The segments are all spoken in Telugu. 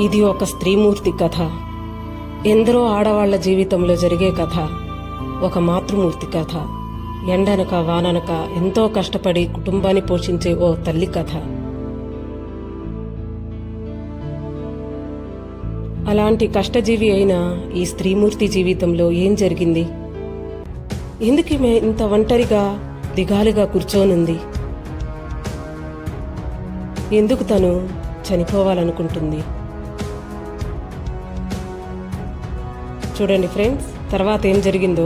ఇది ఒక స్త్రీమూర్తి కథ. ఎందరో ఆడవాళ్ల జీవితంలో జరిగే కథ. ఒక మాతృమూర్తి కథ. ఎండనక వాననక ఎంతో కష్టపడి కుటుంబాన్ని పోషించే ఓ తల్లి కథ. అలాంటి కష్టజీవి అయిన ఈ స్త్రీమూర్తి జీవితంలో ఏం జరిగింది? ఎందుకు ఈమె ఇంత ఒంటరిగా దిగాలుగా కూర్చోనుంది? ఎందుకు తను చనిపోవాలనుకుంటుంది? చూడండి ఫ్రెండ్స్, తర్వాత ఏం జరిగిందో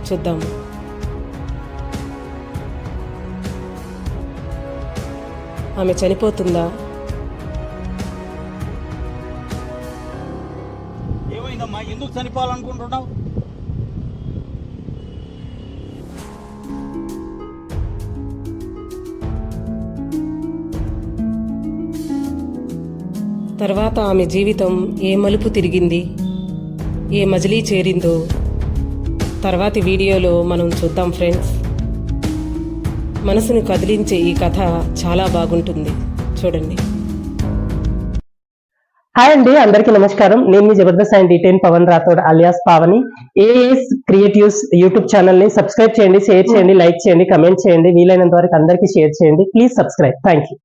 చూద్దాము. ఆమె చనిపోతుందా? ఏమైందమ్మా, ఎందుకు చనిపోవాలనుకుంటున్నావు? తర్వాత ఆమె జీవితం ఏ మలుపు తిరిగింది, ఏ మజిలీ చేరిందో తర్వాతి వీడియోలో మనం చూద్దాం ఫ్రెండ్స్. మనసును కదిలించే ఈ కథ చాలా బాగుంటుంది, చూడండి. హాయ్ అండి, అందరికీ నమస్కారం. నేను మీ Jabardasth and D10 Pavan Rathod alias Pavani. AS creatives YouTube channel ని సబ్స్క్రైబ్ చేయండి, షేర్ చేయండి, లైక్ చేయండి, కమెంట్ చేయండి. వీలైనంత వరకు అందరికీ షేర్ చేయండి. Please subscribe. Thank you.